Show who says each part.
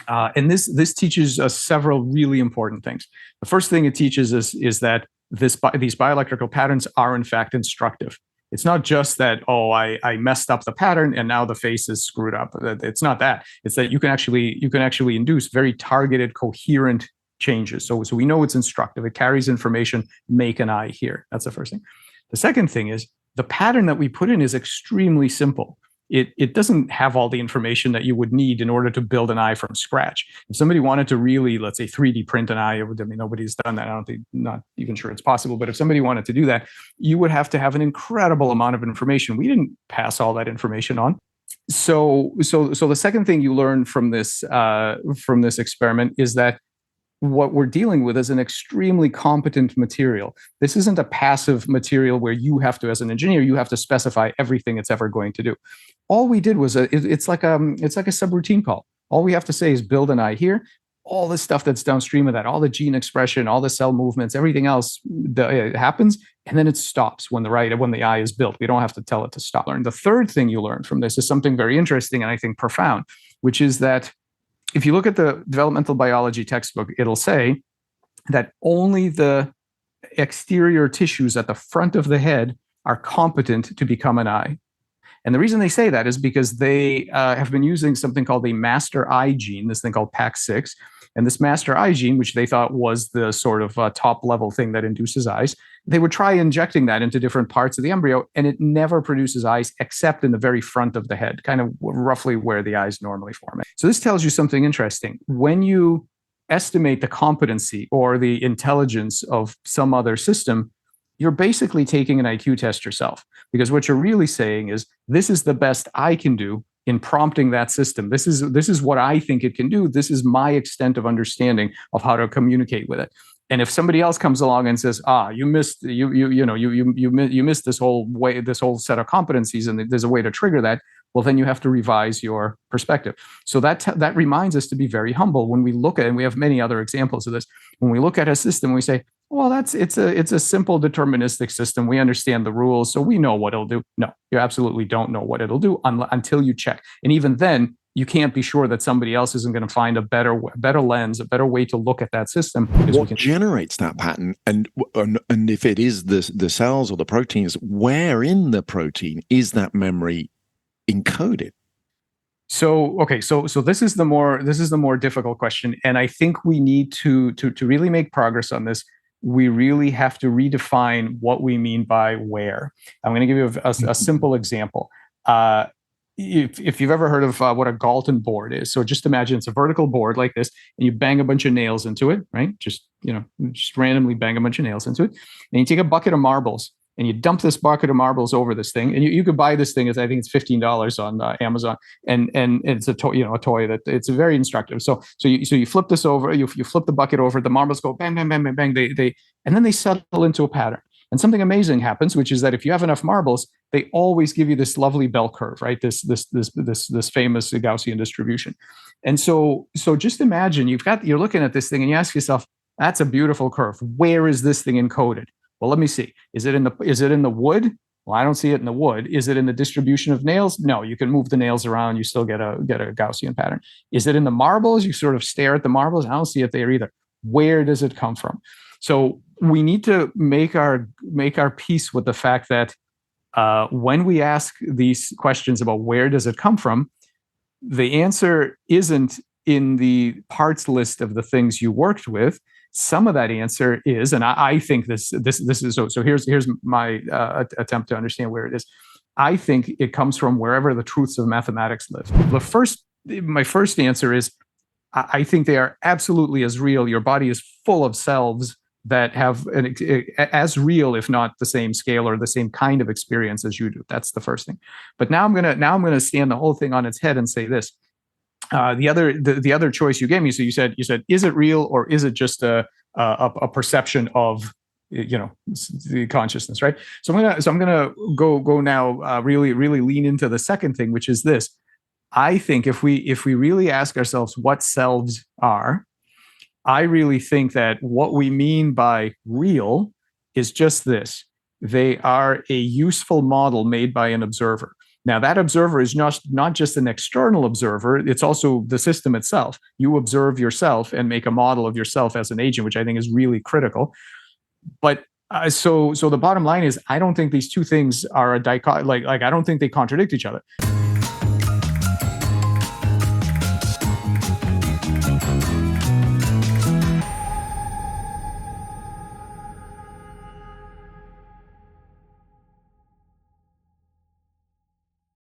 Speaker 1: And this teaches us several really important things. The first thing it teaches us is that these bioelectrical patterns are in fact instructive. It's not just that, oh, I messed up the pattern and now the face is screwed up. It's not that. It's that you can actually induce very targeted, coherent changes. So we know it's instructive. It carries information. Make an eye here. That's the first thing. The second thing is the pattern that we put in is extremely simple. It doesn't have all the information that you would need in order to build an eye from scratch. If somebody wanted to really, let's say, 3D print an eye, nobody's done that. Not even sure it's possible. But if somebody wanted to do that, you would have to have an incredible amount of information. We didn't pass all that information on. So the second thing you learn from this experiment is that what we're dealing with is an extremely competent material. This isn't a passive material where you have to, as an engineer, you have to specify everything it's ever going to do. All we did was it's like a subroutine call. All we have to say is build an eye here. All the stuff that's downstream of that, all the gene expression, all the cell movements, everything else it happens, and then it stops when the eye is built. We don't have to tell it to stop. The third thing you learn from this is something very interesting and I think profound, which is that if you look at the developmental biology textbook, it'll say that only the exterior tissues at the front of the head are competent to become an eye. And the reason they say that is because they have been using something called the master eye gene, this thing called PAX6. And this master eye gene, which they thought was the sort of top level thing that induces eyes, they would try injecting that into different parts of the embryo, and it never produces eyes except in the very front of the head, kind of roughly where the eyes normally form. So this tells you something interesting. When you estimate the competency or the intelligence of some other system, you're basically taking an IQ test yourself, because what you're really saying is, this is the best I can do in prompting that system. This is what I think it can do. This is my extent of understanding of how to communicate with it. And if somebody else comes along and says, you missed this whole set of competencies, and there's a way to trigger that, well, then you have to revise your perspective. So that reminds us to be very humble when we look at, and we have many other examples of this, when we look at a system, we say, well, it's a simple deterministic system. We understand the rules, so we know what it'll do. No, you absolutely don't know what it'll do until you check. And even then, you can't be sure that somebody else isn't going to find a better lens, a better way to look at that system.
Speaker 2: What generates that pattern, and if it is the cells or the proteins, where in the protein is that memory encoded?
Speaker 1: So this is the more difficult question, and I think we need to really make progress on this. We really have to redefine what we mean by where. I'm going to give you a simple example. If you've ever heard of what a Galton board is, so just imagine it's a vertical board like this, and you bang a bunch of nails into it, right? Just randomly bang a bunch of nails into it, and you take a bucket of marbles and you dump this bucket of marbles over this thing, and you could buy this thing as, I think it's $15 on Amazon, and it's a toy that it's very instructive. So you flip this over, you flip the bucket over, the marbles go bang bang bang bang bang, they and then they settle into a pattern. And something amazing happens, which is that if you have enough marbles, they always give you this lovely bell curve, right? This famous Gaussian distribution. And so just imagine you're looking at this thing and you ask yourself, that's a beautiful curve. Where is this thing encoded? Well, let me see. Is it in the wood? Well, I don't see it in the wood. Is it in the distribution of nails? No, you can move the nails around. You still get a Gaussian pattern. Is it in the marbles? You sort of stare at the marbles. I don't see it there either. Where does it come from? So we need to make our peace with the fact that when we ask these questions about where does it come from, the answer isn't in the parts list of the things you worked with. Some of that answer is, and I think this is so. Here's my attempt to understand where it is. I think it comes from wherever the truths of mathematics live. My first answer is, I think they are absolutely as real. Your body is full of selves that have as real, if not the same scale or the same kind of experience as you do. That's the first thing. But now I'm gonna stand the whole thing on its head and say this. The other choice you gave me. So you said, is it real or is it just a perception of the consciousness, right? So I'm gonna go now. Really lean into the second thing, which is this. I think if we really ask ourselves what selves are, I really think that what we mean by real is just this. They are a useful model made by an observer. Now, that observer is not just an external observer, it's also the system itself. You observe yourself and make a model of yourself as an agent, which I think is really critical. But so the bottom line is, I don't think these two things are a dichotomy. Like I don't think they contradict each other.